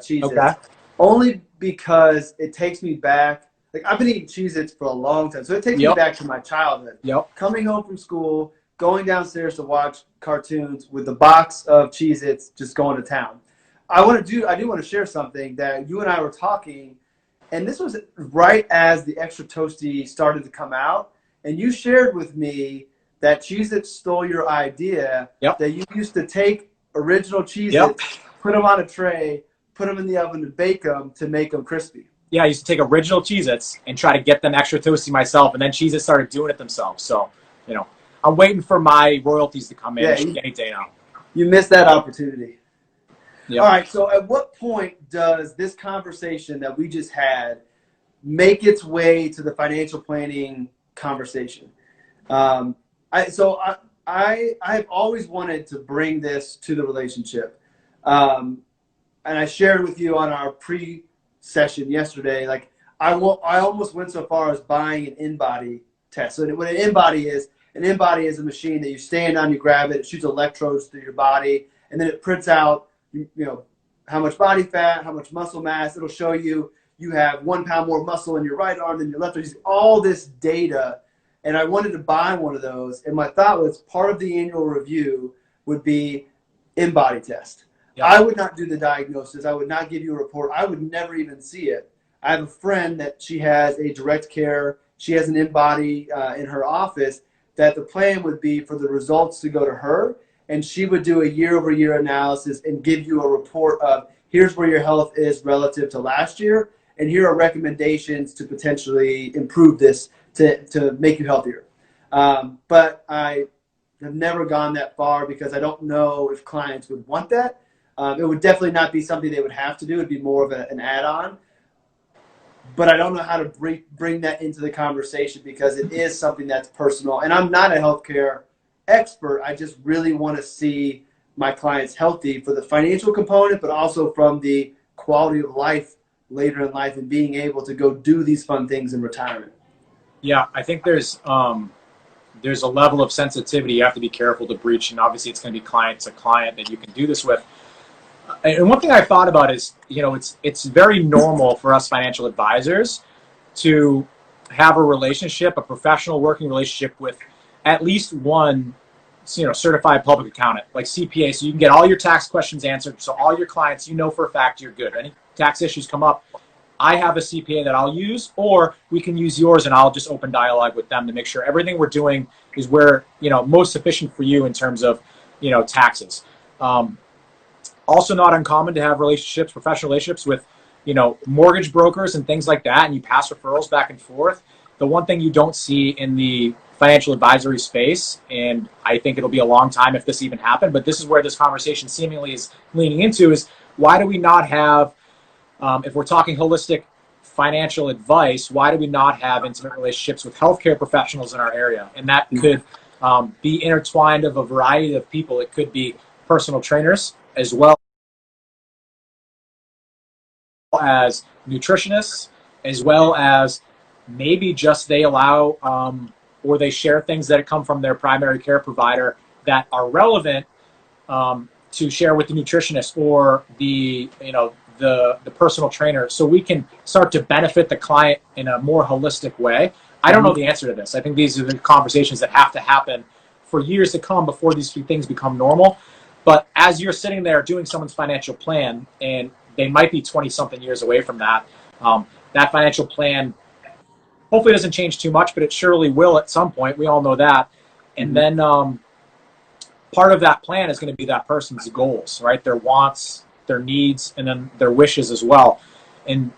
Cheez-Its. Okay. Only because it takes me back. Like I've been eating Cheez-Its for a long time, so it takes me back to my childhood. Coming home from school, going downstairs to watch cartoons with the box of Cheez-Its, just going to town. I do want to share something that you and I were talking, and this was right as the extra toasty started to come out, and you shared with me that Cheez-Its stole your idea that you used to take original Cheez-Its, put them on a tray, put them in the oven to bake them to make them crispy. Yeah, I used to take original Cheez-Its and try to get them extra toasty myself, and then Cheez-Its started doing it themselves. So, I'm waiting for my royalties to come in any day now. You missed that opportunity. Yep. All right, so at what point does this conversation that we just had make its way to the financial planning conversation? I have always wanted to bring this to the relationship. And I shared with you on our pre-session yesterday, like I almost went so far as buying an in-body test. So what an in-body is a machine that you stand on, you grab it shoots electrodes through your body, and then it prints out how much body fat, how much muscle mass. It'll show you have 1 pound more muscle in your right arm than your left arm. All this data. And I wanted to buy one of those. And my thought was part of the annual review would be in-body test. Yeah. I would not do the diagnosis. I would not give you a report. I would never even see it. I have a friend that she has a direct care. She has an in-body in her office that the plan would be for the results to go to her. And she would do a year-over-year analysis and give you a report of here's where your health is relative to last year, and here are recommendations to potentially improve this to make you healthier. But I have never gone that far because I don't know if clients would want that. It would definitely not be something they would have to do. It would be more of an add-on. But I don't know how to bring that into the conversation because it is something that's personal. And I'm not a healthcare expert. I just really want to see my clients healthy for the financial component, but also from the quality of life later in life and being able to go do these fun things in retirement. Yeah, I think there's a level of sensitivity you have to be careful to breach, and obviously it's going to be client to client that you can do this with. And one thing I've thought about is, it's very normal for us financial advisors to have a professional working relationship with at least one, certified public accountant, like CPA, so you can get all your tax questions answered. So all your clients, for a fact you're good. Any tax issues come up, I have a CPA that I'll use, or we can use yours and I'll just open dialogue with them to make sure everything we're doing is where, most sufficient for you in terms of, taxes. Also not uncommon to have professional relationships with, mortgage brokers and things like that, and you pass referrals back and forth. The one thing you don't see in the financial advisory space, and I think it'll be a long time if this even happened, but this is where this conversation seemingly is leaning into, is why do we not have, if we're talking holistic financial advice, why do we not have intimate relationships with healthcare professionals in our area? And that could be intertwined of a variety of people. It could be personal trainers as well as nutritionists, as well as maybe just they allow or they share things that come from their primary care provider that are relevant to share with the nutritionist or the personal trainer, so we can start to benefit the client in a more holistic way. I don't know the answer to this. I think these are the conversations that have to happen for years to come before these things become normal. But as you're sitting there doing someone's financial plan, and they might be 20-something years away from that, that financial plan hopefully doesn't change too much, but it surely will at some point. We all know that. And then part of that plan is going to be that person's goals, right? Their wants, their needs, and then their wishes as well. And,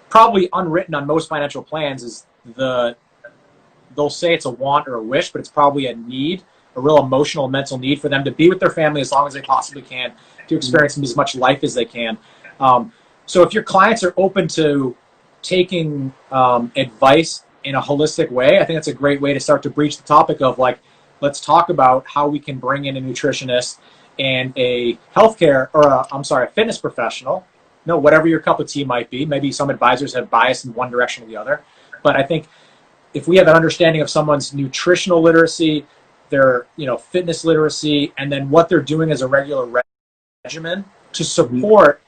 probably unwritten on most financial plans is they'll say it's a want or a wish, but it's probably a need, a real emotional, mental need for them to be with their family as long as they possibly can, to experience as much life as they can. So if your clients are open to taking advice in a holistic way, I think that's a great way to start to breach the topic of let's talk about how we can bring in a nutritionist and a fitness professional. No, whatever your cup of tea might be. Maybe some advisors have bias in one direction or the other. But I think if we have an understanding of someone's nutritional literacy, their fitness literacy, and then what they're doing as a regular regimen to support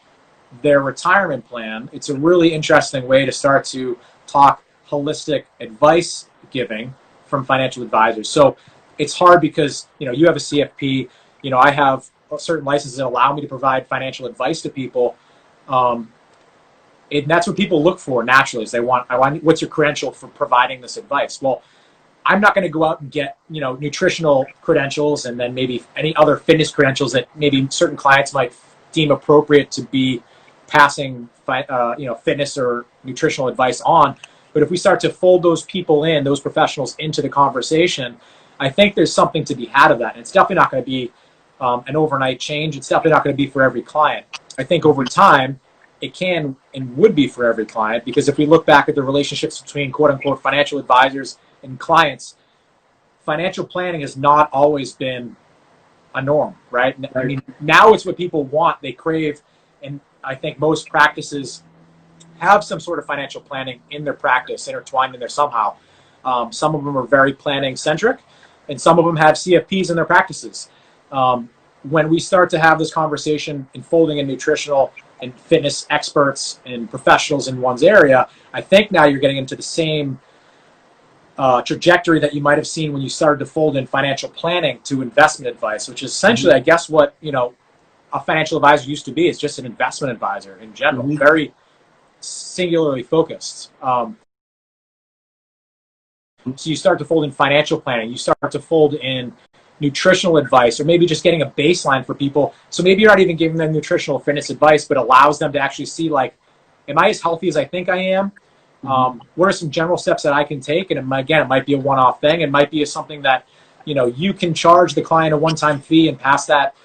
their retirement plan, it's a really interesting way to start to talk holistic advice giving from financial advisors. So it's hard because you have a CFP, I have certain licenses that allow me to provide financial advice to people. And that's what people look for naturally, is what's your credential for providing this advice? Well, I'm not going to go out and get nutritional credentials and then maybe any other fitness credentials that maybe certain clients might deem appropriate to be passing fitness or nutritional advice on. But if we start to fold those people in, those professionals into the conversation, I think there's something to be had of that. And it's definitely not going to be an overnight change. It's definitely not going to be for every client. I think over time, it can and would be for every client, because if we look back at the relationships between quote-unquote financial advisors and clients, financial planning has not always been a norm, right? I mean, now it's what people want, they crave, and I think most practices have some sort of financial planning in their practice, intertwined in there somehow. Some of them are very planning-centric, and some of them have CFPs in their practices. When we start to have this conversation and folding in nutritional and fitness experts and professionals in one's area, I think now you're getting into the same trajectory that you might have seen when you started to fold in financial planning to investment advice, which is essentially, I guess, what a financial advisor used to be. It's just an investment advisor in general, very singularly focused. So you start to fold in financial planning, you start to fold in nutritional advice, or maybe just getting a baseline for people. So maybe you're not even giving them nutritional fitness advice, but allows them to actually see, am I as healthy as I think I am? What are some general steps that I can take? And again, it might be a one-off thing. It might be something that, you can charge the client a one-time fee and pass that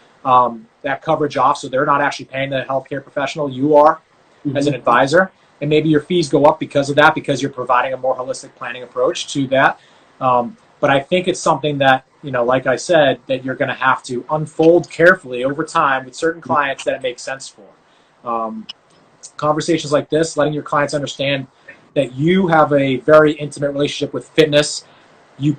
coverage off, so they're not actually paying the healthcare professional. You are as an advisor. And maybe your fees go up because of that, because you're providing a more holistic planning approach to that. But I think it's something that, like I said, that you're going to have to unfold carefully over time with certain clients that it makes sense for. Conversations like this, letting your clients understand that you have a very intimate relationship with fitness. You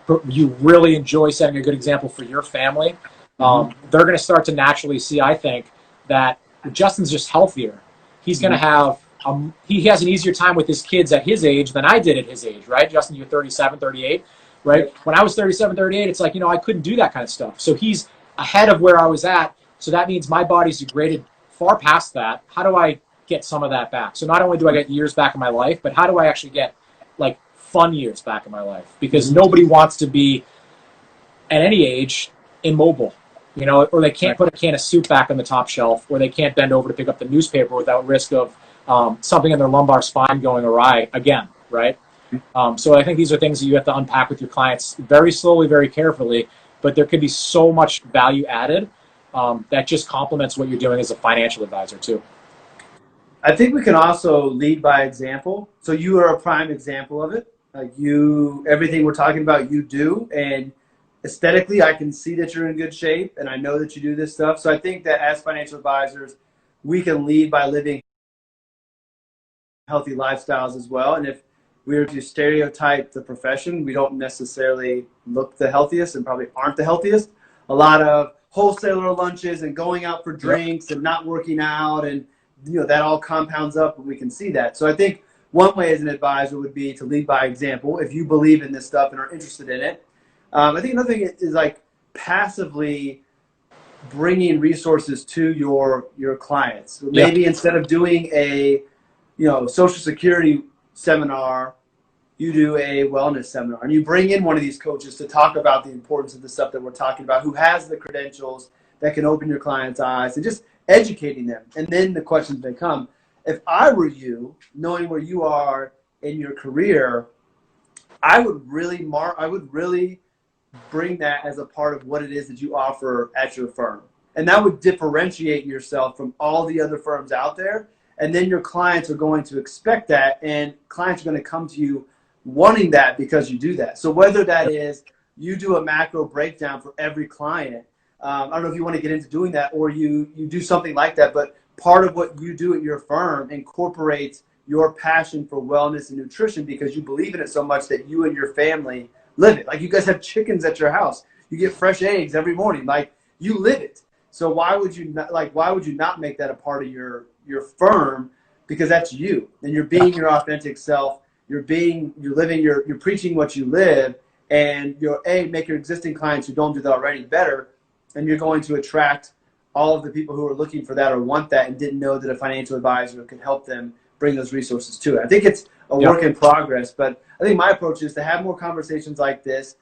really enjoy setting a good example for your family. They're going to start to naturally see, I think, that Justin's just healthier. He's going to have he has an easier time with his kids at his age than I did at his age, right? Justin, you're 37, 38, right? When I was 37, 38, it's like, I couldn't do that kind of stuff. So he's ahead of where I was at. So that means my body's degraded far past that. How do I get some of that back? So not only do I get years back in my life, but how do I actually get fun years back in my life? Because nobody wants to be at any age immobile, or they can't put a can of soup back on the top shelf, or they can't bend over to pick up the newspaper without risk of something in their lumbar spine going awry again, right? So I think these are things that you have to unpack with your clients very slowly, very carefully, but there could be so much value added that just complements what you're doing as a financial advisor too. I think we can also lead by example. So you are a prime example of it. Like everything we're talking about, you do. And aesthetically, I can see that you're in good shape and I know that you do this stuff. So I think that as financial advisors, we can lead by living healthy lifestyles as well. And if we were to stereotype the profession, we don't necessarily look the healthiest and probably aren't the healthiest. A lot of wholesaler lunches and going out for drinks and not working out, and that all compounds up, and we can see that. So I think one way as an advisor would be to lead by example if you believe in this stuff and are interested in it. I think another thing is like passively bringing resources to your clients. So maybe instead of doing a Social Security seminar, you do a wellness seminar, and you bring in one of these coaches to talk about the importance of the stuff that we're talking about, who has the credentials that can open your clients' eyes, and just educating them. And then the questions may come. If I were you, knowing where you are in your career, I would really bring that as a part of what it is that you offer at your firm. And that would differentiate yourself from all the other firms out there. And then your clients are going to expect that, and clients are going to come to you wanting that because you do that. So whether that is you do a macro breakdown for every client, I don't know if you want to get into doing that, or you do something like that, but part of what you do at your firm incorporates your passion for wellness and nutrition because you believe in it so much that you and your family live it. Like you guys have chickens at your house. You get fresh eggs every morning. Like you live it. So why would you not make that a part of your firm? Because that's you, and you're being your authentic self. You're preaching what you live, and make your existing clients who don't do that already better, and you're going to attract all of the people who are looking for that or want that and didn't know that a financial advisor could help them bring those resources to it. I think it's a work in progress, but I think my approach is to have more conversations like this.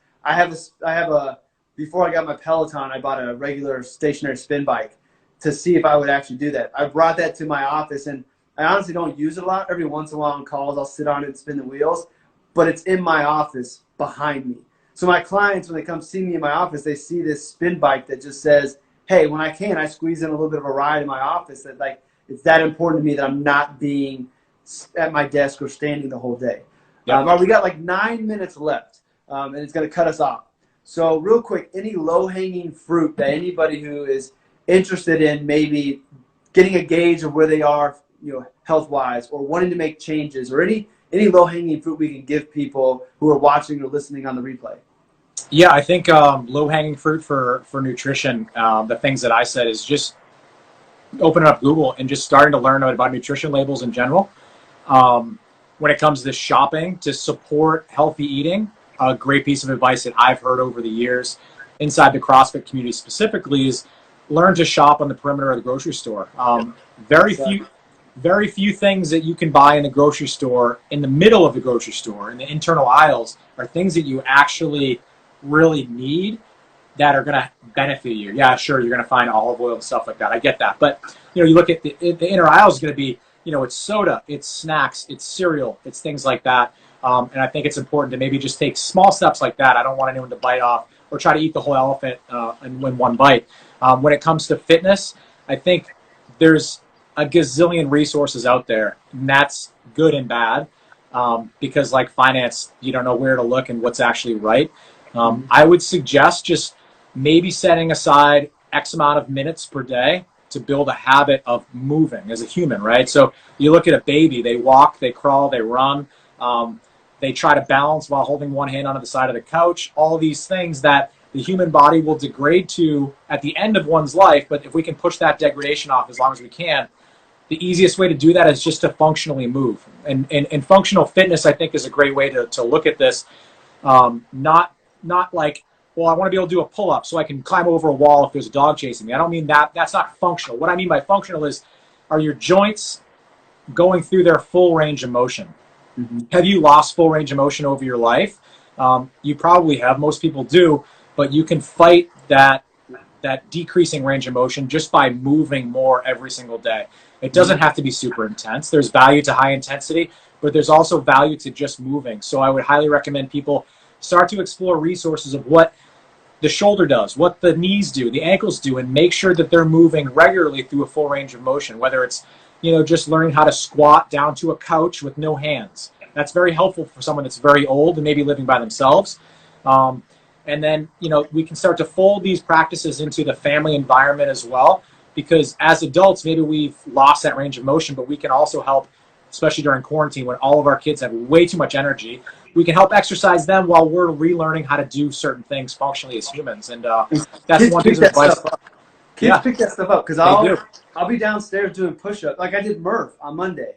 Before I got my Peloton, I bought a regular stationary spin bike to see if I would actually do that. I brought that to my office, and I honestly don't use it a lot. Every once in a while on calls, I'll sit on it and spin the wheels, but it's in my office behind me. So my clients, when they come see me in my office, they see this spin bike that just says, hey, when I can, I squeeze in a little bit of a ride in my office. That it's that important to me that I'm not being at my desk or standing the whole day. We got like 9 minutes left, and it's going to cut us off. So real quick, any low-hanging fruit that anybody who is interested in maybe getting a gauge of where they are, health-wise, or wanting to make changes, or any low-hanging fruit we can give people who are watching or listening on the replay? Yeah, I think low-hanging fruit for nutrition, the things that I said is just opening up Google and just starting to learn about nutrition labels in general. When it comes to shopping to support healthy eating, a great piece of advice that I've heard over the years inside the CrossFit community specifically is learn to shop on the perimeter of the grocery store. Very few things that you can buy in the grocery store, in the middle of the grocery store, in the internal aisles, are things that you actually really need that are going to benefit you. Yeah, sure, you're going to find olive oil and stuff like that. I get that. But, you look at the inner aisle is going to be, it's soda, it's snacks, it's cereal, it's things like that. And I think it's important to maybe just take small steps like that. I don't want anyone to bite off or try to eat the whole elephant in one bite. When it comes to fitness, I think there's a gazillion resources out there, and that's good and bad because like finance, you don't know where to look and what's actually right. I would suggest just maybe setting aside X amount of minutes per day to build a habit of moving as a human, right? So you look at a baby, they walk, they crawl, they run, they try to balance while holding one hand onto the side of the couch, all these things that the human body will degrade to at the end of one's life. But if we can push that degradation off as long as we can, the easiest way to do that is just to functionally move. And functional fitness, I think, is a great way to look at this. Not like, well, I want to be able to do a pull-up so I can climb over a wall if there's a dog chasing me. I don't mean that. That's not functional. What I mean by functional is, are your joints going through their full range of motion? Mm-hmm. Have you lost full range of motion over your life? You probably have. Most people do. But you can fight that decreasing range of motion just by moving more every single day. It doesn't have to be super intense. There's value to high intensity, but there's also value to just moving. So I would highly recommend people start to explore resources of what the shoulder does, what the knees do, the ankles do, and make sure that they're moving regularly through a full range of motion, whether it's, just learning how to squat down to a couch with no hands. That's very helpful for someone that's very old and maybe living by themselves. And then, we can start to fold these practices into the family environment as well, because as adults, maybe we've lost that range of motion, but we can also help, especially during quarantine when all of our kids have way too much energy. We can help exercise them while we're relearning how to do certain things functionally as humans. And that's one piece of advice. Kids pick that stuff up because I'll be downstairs doing push-ups. Like I did Murph on Monday.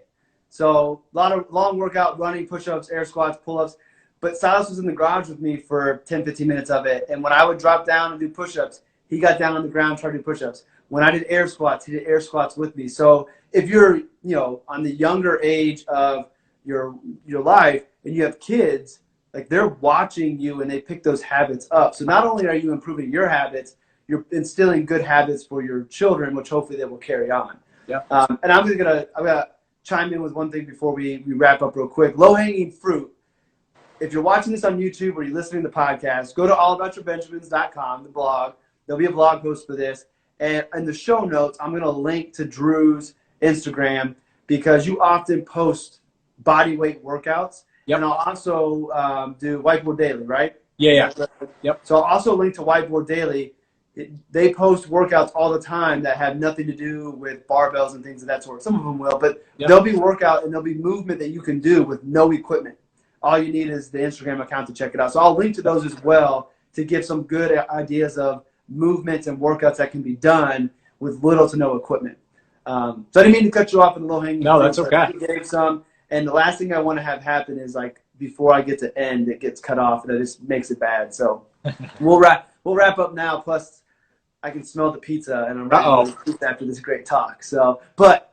So a lot of long workout, running, push-ups, air squats, pull-ups. But Silas was in the garage with me for 10, 15 minutes of it. And when I would drop down and do push-ups, he got down on the ground trying to do push-ups. When I did air squats, he did air squats with me. So if you're, on the younger age of your life and you have kids, like they're watching you and they pick those habits up. So not only are you improving your habits, you're instilling good habits for your children, which hopefully they will carry on. Yeah. And I'm gonna chime in with one thing before we wrap up real quick. Low-hanging fruit. If you're watching this on YouTube or you're listening to the podcast, go to allaboutyourbenjamins.com, the blog. There'll be a blog post for this. And in the show notes, I'm going to link to Drew's Instagram because you often post body weight workouts. Yep. And I'll also do Whiteboard Daily, right? Yeah. Yep. So I'll also link to Whiteboard Daily. They post workouts all the time that have nothing to do with barbells and things of that sort. Some of them will, but there'll be workout and there'll be movement that you can do with no equipment. All you need is the Instagram account to check it out. So I'll link to those as well to give some good ideas of movements and workouts that can be done with little to no equipment. So I didn't mean to cut you off in the low-hanging fruit. No, that's okay. You gave some. And the last thing I want to have happen is like before I get to end, it gets cut off and that just makes it bad. So we'll wrap up now. Plus I can smell the pizza and I'm ready to eat after this great talk. So, but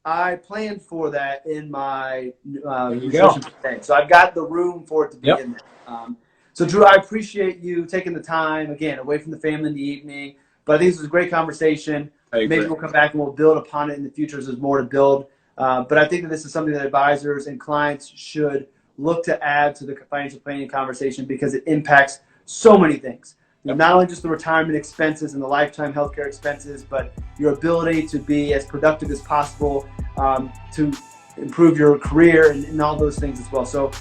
I planned for that in my nutrition today. So I've got the room for it to be in there. So Drew, I appreciate you taking the time, again, away from the family in the evening. But I think this was a great conversation. Maybe we'll come back and we'll build upon it in the future as there's more to build. But I think that this is something that advisors and clients should look to add to the financial planning conversation because it impacts so many things. Not only just the retirement expenses and the lifetime healthcare expenses, but your ability to be as productive as possible, to improve your career and all those things as well. So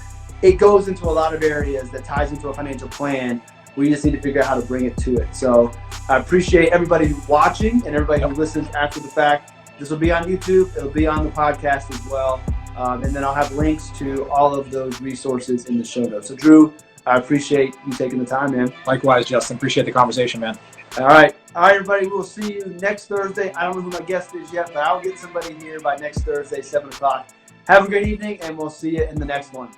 it goes into a lot of areas that ties into a financial plan. We just need to figure out how to bring it to it. So I appreciate everybody watching and everybody who listens after the fact. This will be on YouTube. It'll be on the podcast as well. And then I'll have links to all of those resources in the show notes. So Drew, I appreciate you taking the time, man. Likewise, Justin. Appreciate the conversation, man. All right, everybody. We'll see you next Thursday. I don't know who my guest is yet, but I'll get somebody here by next Thursday, 7 o'clock. Have a great evening, and we'll see you in the next one.